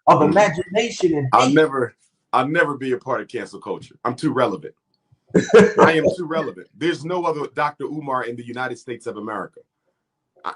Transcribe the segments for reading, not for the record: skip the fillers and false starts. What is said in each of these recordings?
of imagination and I'll never be a part of cancel culture. I'm too relevant. I am too relevant. There's no other Dr. Umar in the United States of America.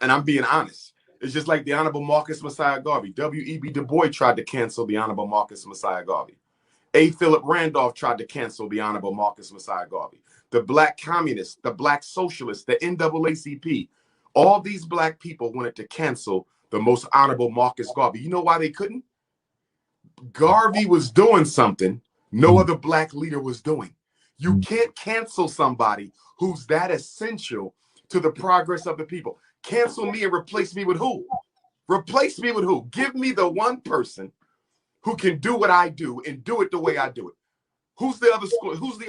And I'm being honest. It's just like the Honorable Marcus Messiah Garvey. W.E.B. Du Bois tried to cancel the Honorable Marcus Messiah Garvey. A. Philip Randolph tried to cancel the Honorable Marcus Messiah Garvey. The black communists, the black socialists, the NAACP, all these black people wanted to cancel the most honorable Marcus Garvey. You know why they couldn't? Garvey was doing something no other black leader was doing. You can't cancel somebody who's that essential to the progress of the people. Cancel me and replace me with who? Replace me with who? Give me the one person who can do what I do and do it the way I do it. Who's the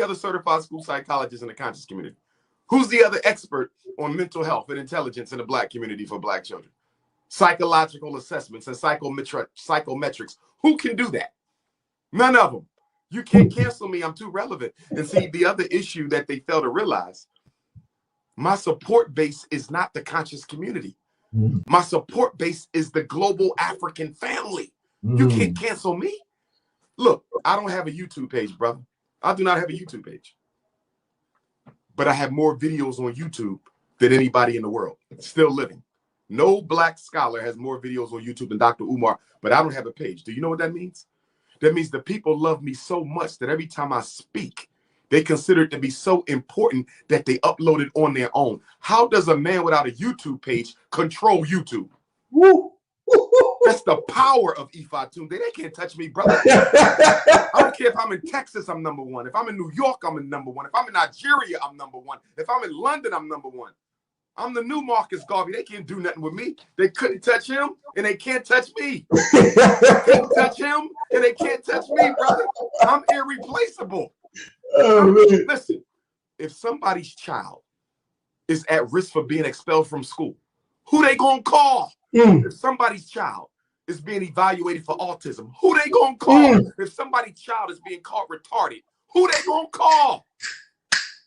other certified school psychologist in the conscious community? Who's the other expert on mental health and intelligence in the black community for black children? Psychological assessments and psychometrics. Who can do that? None of them. You can't cancel me. I'm too relevant. And see, the other issue that they fail to realize, my support base is not the conscious community. My support base is the global African family. You can't cancel me. Look, I don't have a YouTube page, brother. I do not have a YouTube page. But I have more videos on YouTube than anybody in the world still living. No black scholar has more videos on YouTube than Dr. Umar, but I don't have a page. Do you know what that means? That means the people love me so much that every time I speak, they consider it to be so important that they upload it on their own. How does a man without a YouTube page control YouTube? Woo. That's the power of Ifa Tunde. They can't touch me, brother. I don't care if I'm in Texas, I'm number one. If I'm in New York, I'm in number one. If I'm in Nigeria, I'm number one. If I'm in London, I'm number one. I'm the new Marcus Garvey. They can't do nothing with me. They couldn't touch him, and they can't touch me. They couldn't touch him, and they can't touch me, brother. I'm irreplaceable. Listen, if somebody's child is at risk for being expelled from school, who they gonna call? If somebody's child is being evaluated for autism, who they gonna call? If somebody's child is being caught retarded, who they gonna call?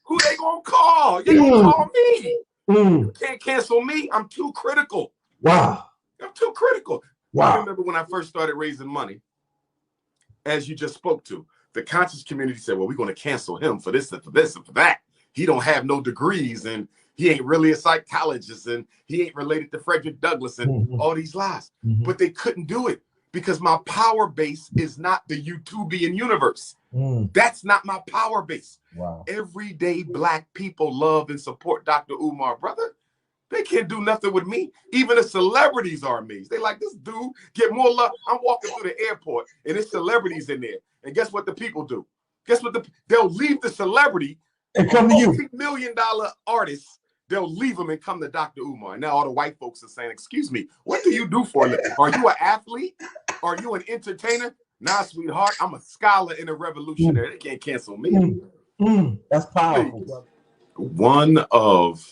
Who they gonna call? You gonna call me. You can't cancel me. I'm too critical. Wow. I'm too critical. Wow. I remember when I first started raising money, as you just spoke to, the conscious community said, well, we're going to cancel him for this and for this and for that. He don't have no degrees and he ain't really a psychologist and he ain't related to Frederick Douglass and all these lies. But they couldn't do it because my power base is not the YouTubian universe. That's not my power base. Wow. Everyday black people love and support Dr. Umar, brother. They can't do nothing with me. Even the celebrities are amazed. They like, this dude get more love. I'm walking through the airport and there's celebrities in there. And guess what the people do? Guess what? They'll leave the celebrity and come to you. $multi-million artists. They'll leave them and come to Dr. Umar. And now all the white folks are saying, excuse me, what do you do for a living? Are you an athlete? Are you an entertainer? Nah, sweetheart, I'm a scholar and a revolutionary. They can't cancel me. That's powerful. One of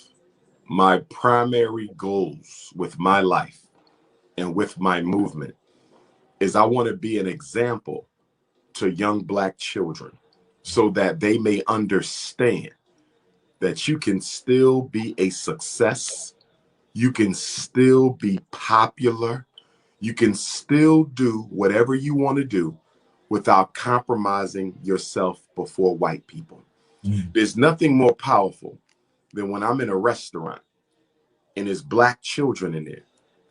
my primary goals with my life and with my movement is I want to be an example to young black children so that they may understand that you can still be a success, you can still be popular, you can still do whatever you want to do without compromising yourself before white people. There's nothing more powerful than when I'm in a restaurant and there's black children in there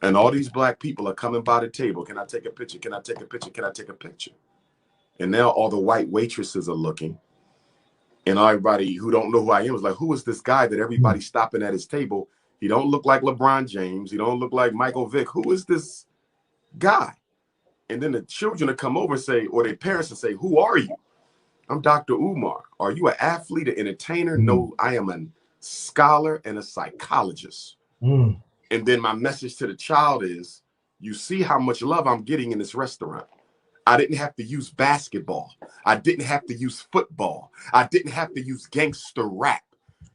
and all these black people are coming by the table. Can I take a picture? Can I take a picture? Can I take a picture? And now all the white waitresses are looking and everybody who don't know who I am is like, who is this guy that everybody's stopping at his table? He don't look like LeBron James. He don't look like Michael Vick. Who is this guy? And then the children will come over and say, or their parents will say, who are you? I'm Dr. Umar. Are you an athlete, an entertainer? No, I am a scholar and a psychologist. And then my message to the child is, you see how much love I'm getting in this restaurant. I didn't have to use basketball. I didn't have to use football. I didn't have to use gangster rap.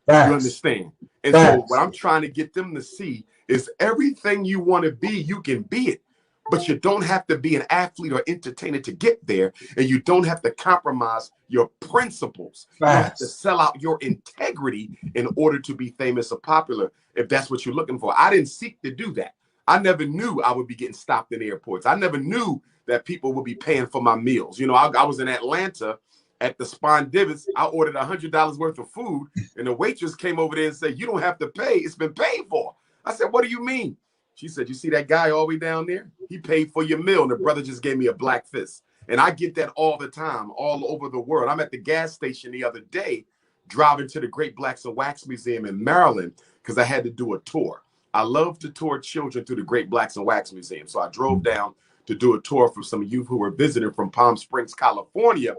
You understand? And so what I'm trying to get them to see is everything you want to be, you can be it. But you don't have to be an athlete or entertainer to get there. And you don't have to compromise your principles. You have to sell out your integrity in order to be famous or popular, if that's what you're looking for. I didn't seek to do that. I never knew I would be getting stopped in airports. I never knew that people would be paying for my meals. You know, I was in Atlanta at the Spondivits. I ordered $100 worth of food, and the waitress came over there and said, "You don't have to pay. It's been paid for." I said, "What do you mean?" She said, "You see that guy all the way down there? He paid for your meal." And the brother just gave me a black fist. And I get that all the time, all over the world. I'm at the gas station the other day, driving to the Great Blacks and Wax Museum in Maryland, because I had to do a tour. I love to tour children through the Great Blacks and Wax Museum. So I drove down to do a tour for some youth who were visiting from Palm Springs, California.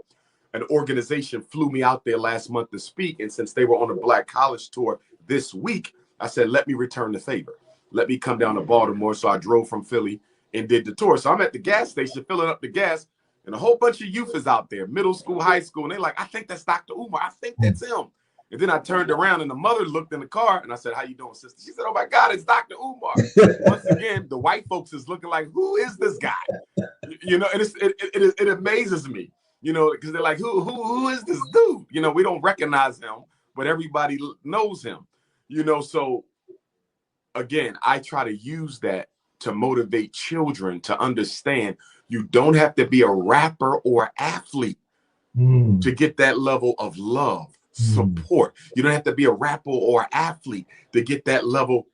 An organization flew me out there last month to speak. And since they were on a Black college tour this week, I said, let me return the favor. Let me come down to Baltimore. So I drove from Philly and did the tour. So I'm at the gas station filling up the gas, and a whole bunch of youth is out there, middle school, high school. And they're like, "I think that's Dr. Umar. I think that's him." And then I turned around and the mother looked in the car and I said, "How you doing, sister?" She said, "Oh my God, it's Dr. Umar." Once again, the white folks is looking like, "Who is this guy?" You know, and it amazes me, you know, because they're like, who is this dude? You know, we don't recognize him, but everybody knows him, you know. So again, I try to use that to motivate children to understand you don't have to be a rapper or athlete to get that level of love, support. You don't have to be a rapper or athlete to get that level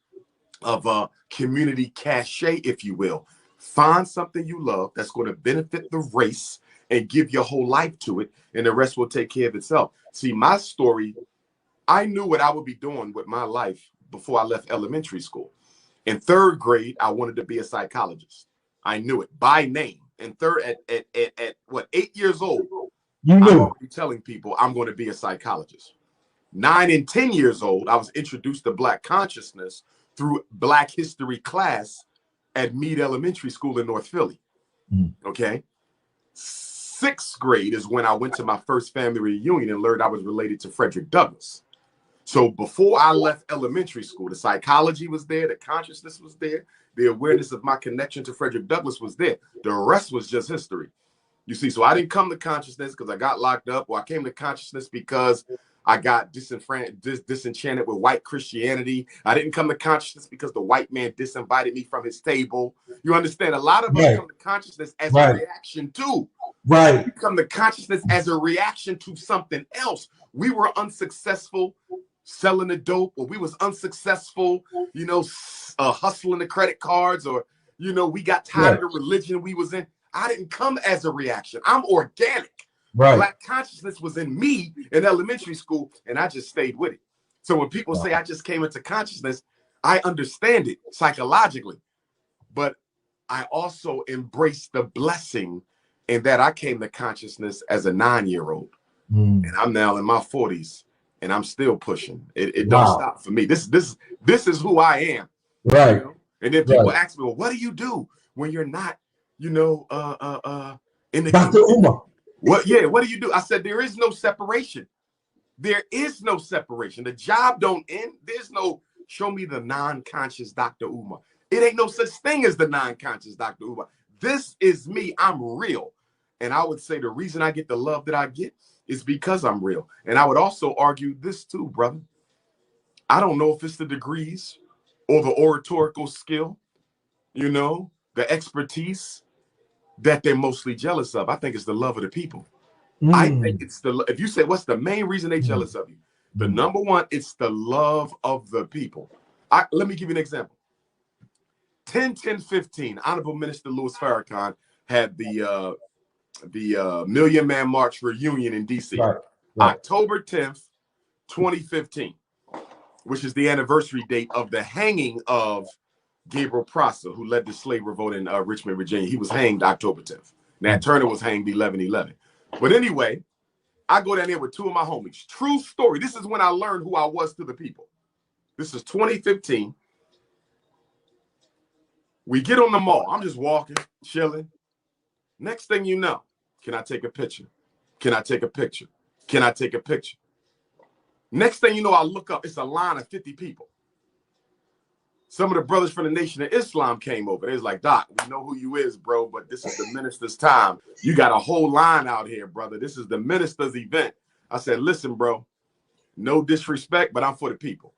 of community cachet, if you will. Find something you love that's going to benefit the race and give your whole life to it, and the rest will take care of itself. See, my story, I knew what I would be doing with my life before I left elementary school. In third grade, I wanted to be a psychologist. I knew it by name. In third, at what, 8 years old, You I'm knew. already telling people I'm going to be a psychologist. 9 and 10 years old, I was introduced to Black consciousness through Black history class at Meade Elementary School in North Philly. Okay. 6th grade is when I went to my first family reunion and learned I was related to Frederick Douglass. So before I left elementary school, the psychology was there, the consciousness was there, the awareness of my connection to Frederick Douglass was there. The rest was just history. You see, so I didn't come to consciousness because I got locked up, or I came to consciousness because I got disenchanted with white Christianity. I didn't come to consciousness because the white man disinvited me from his table. You understand? A lot of us come to consciousness as a reaction to. We come to consciousness as a reaction to something else. We were unsuccessful selling the dope, or we was unsuccessful, you know, hustling the credit cards, or, you know, we got tired of the religion we was in. I didn't come as a reaction. I'm organic. Black consciousness was in me in elementary school, and I just stayed with it. So when people say I just came into consciousness, I understand it psychologically, but I also embrace the blessing in that I came to consciousness as a 9-year-old, and I'm now in my 40s, and I'm still pushing. It don't stop for me. This is who I am. You know? And then people ask me, "Well, what do you do when you're not, you know, in the Dr. Umar? What do you do?" I said, there is no separation. There is no separation. The job don't end. There's no show me the non-conscious Dr. Umar. It ain't no such thing as the non-conscious Dr. Umar. This is me. I'm real. And I would say the reason I get the love that I get is because I'm real. And I would also argue this too, brother. I don't know if it's the degrees or the oratorical skill, you know, the expertise that they're mostly jealous of. I think it's the love of the people. I think it's if you say, what's the main reason they jealous of you? The number one, it's the love of the people. Let me give you an example. 10/10/15, Honorable Minister Louis Farrakhan had the Million Man March reunion in DC. October 10th, 2015, which is the anniversary date of the hanging of Gabriel Prosser, who led the slave revolt in Richmond, Virginia. He was hanged October 10th. Nat Turner was hanged 11/11. But anyway, I go down there with 2 of my homies. True story. This is when I learned who I was to the people. This is 2015. We get on the mall. I'm just walking, chilling. Next thing you know, can I take a picture? Can I take a picture? Can I take a picture? Next thing you know, I look up. It's a line of 50 people. Some of the brothers from the Nation of Islam came over. They was like, "Doc, we know who you is, bro, but this is the minister's time. You got a whole line out here, brother. This is the minister's event." I said, "Listen, bro, no disrespect, but I'm for the people.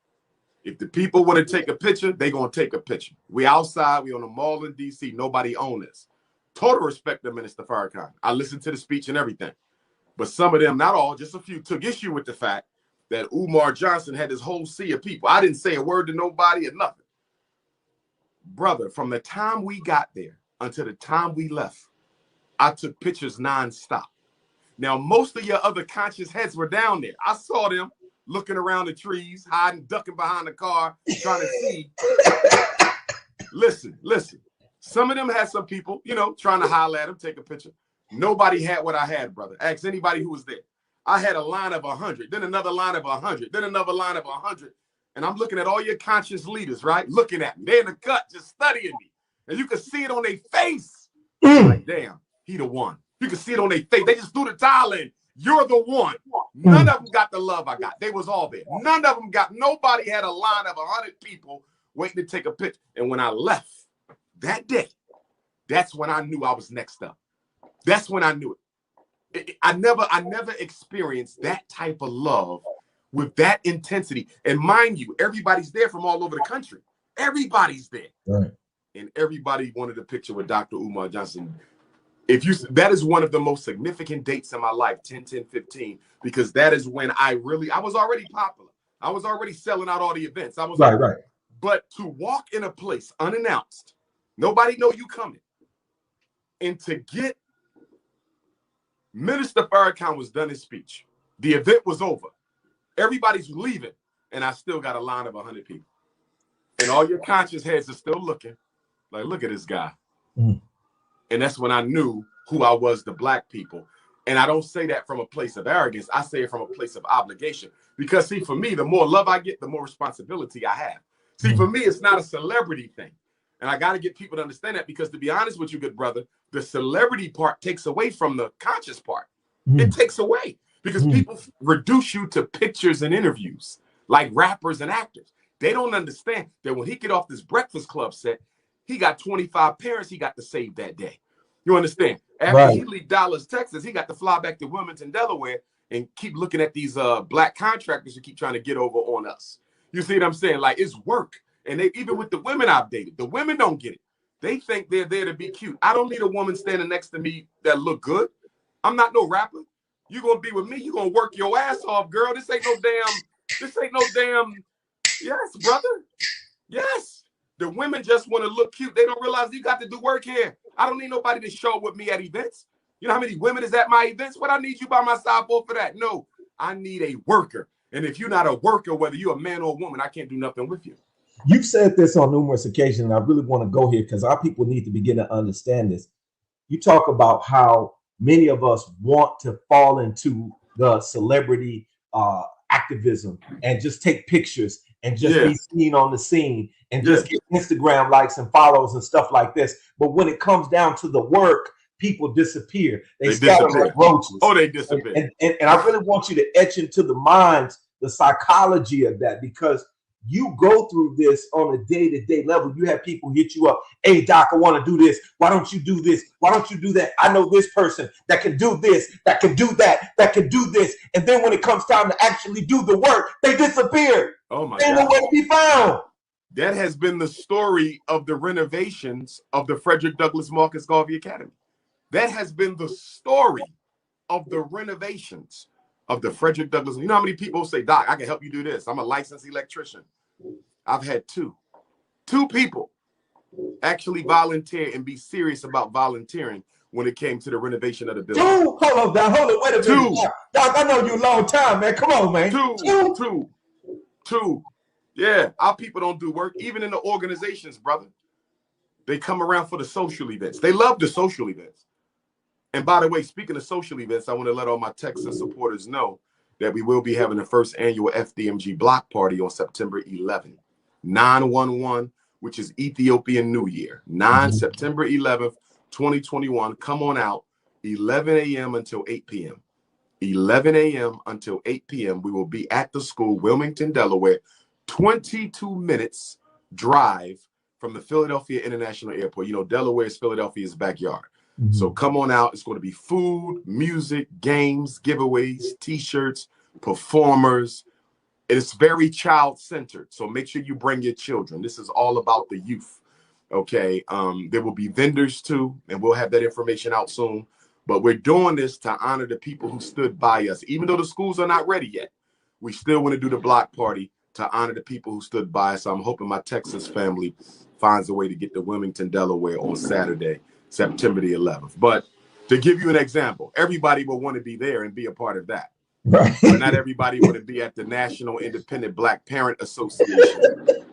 If the people want to take a picture, they going to take a picture. We outside. We on the mall in D.C. Nobody own this. Total respect to Minister Farrakhan. I listened to the speech and everything. But some of them, not all, just a few, took issue with the fact that Umar Johnson had this whole sea of people. I didn't say a word to nobody or nothing. Brother, from the time we got there until the time we left, I took pictures nonstop. Now, most of your other conscious heads were down there. I saw them looking around the trees, hiding, ducking behind the car, trying to see. Listen. Some of them had some people, you know, trying to holler at them, take a picture. Nobody had what I had, brother. Ask anybody who was there. I had a line of 100, then another line of 100, then another line of 100. And I'm looking at all your conscious leaders, right? Looking at me. They're in the cut, just studying me. And you can see it on their face. Like, damn, he the one. You can see it on their face. They just threw the towel in. You're the one. None of them got the love I got. They was all there. None of them nobody had a line of 100 people waiting to take a picture. And when I left that day, that's when I knew I was next up. That's when I knew it. I never experienced that type of love with that intensity. And mind you, everybody's there from all over the country. Everybody's there. Right. And everybody wanted a picture with Dr. Umar Johnson. That is one of the most significant dates in my life, 10-10-15, because that is when I was already popular. I was already selling out all the events. Right. But to walk in a place unannounced, nobody know you coming, and to get Minister Farrakhan was done his speech. The event was over. Everybody's leaving, and I still got a line of 100 people. And all your conscious heads are still looking, like, look at this guy. And that's when I knew who I was to black people. And I don't say that from a place of arrogance. I say it from a place of obligation. Because, see, for me, the more love I get, the more responsibility I have. See, for me, it's not a celebrity thing. And I got to get people to understand that, because, to be honest with you, good brother, the celebrity part takes away from the conscious part. It takes away, because people reduce you to pictures and interviews like rappers and actors. They don't understand that when he get off this Breakfast Club set, he got 25 parents he got to save that day. You understand? After he leave Dallas, Texas, he got to fly back to Wilmington, Delaware, and keep looking at these black contractors who keep trying to get over on us. You see what I'm saying? Like, it's work. And they, even with the women I've dated, the women don't get it. They think they're there to be cute. I don't need a woman standing next to me that look good. I'm not no rapper. You're going to be with me. You're going to work your ass off, girl. This ain't no damn, yes, brother. Yes. The women just want to look cute. They don't realize you got to do work here. I don't need nobody to show up with me at events. You know how many women is at my events? What I need you by my side for that? No, I need a worker. And if you're not a worker, whether you're a man or a woman, I can't do nothing with you. You've said this on numerous occasions, and I really want to go here because our people need to begin to understand this. You talk about how many of us want to fall into the celebrity activism and just take pictures and just be seen on the scene and just get Instagram likes and follows and stuff like this. But when it comes down to the work, people disappear. They scatter like roaches. Oh, they disappear. And I really want you to etch into the minds the psychology of that, because you go through this on a day-to-day level. You have people hit you up. Hey, doc, I want to do this. Why don't you do this? Why don't you do that? I know this person that can do this, that can do that, that can do this. And then when it comes time to actually do the work, they disappear. Oh my God. Ain't nowhere to be found. That has been the story of the renovations of the Frederick Douglass Marcus Garvey Academy. That has been the story of the renovations of the Frederick Douglass. You know how many people say, doc, I can help you do this. I'm a licensed electrician. I've had two people actually volunteer and be serious about volunteering when it came to the renovation of the building. Hold on, wait a minute. Doc, I know you a long time, man. Come on, man. Two. Yeah, our people don't do work, even in the organizations, brother. They come around for the social events. They love the social events. And by the way, speaking of social events, I want to let all my Texas supporters know that we will be having the first annual FDMG block party on September 11th, 9/11, which is Ethiopian New Year. September 11th, 2021. Come on out, 11 a.m. until 8 p.m. 11 a.m. until 8 p.m. We will be at the school, Wilmington, Delaware, 22 minutes drive from the Philadelphia International Airport. You know, Delaware is Philadelphia's backyard. So come on out. It's going to be food, music, games, giveaways, T-shirts, performers. It's very child-centered. So make sure you bring your children. This is all about the youth. Okay. There will be vendors too, and we'll have that information out soon. But we're doing this to honor the people who stood by us. Even though the schools are not ready yet, we still want to do the block party to honor the people who stood by us. So I'm hoping my Texas family finds a way to get to Wilmington, Delaware on Saturday, September the 11th. But to give you an example, everybody will want to be there and be a part of that. Right. But not everybody want to be at the National Independent Black Parent Association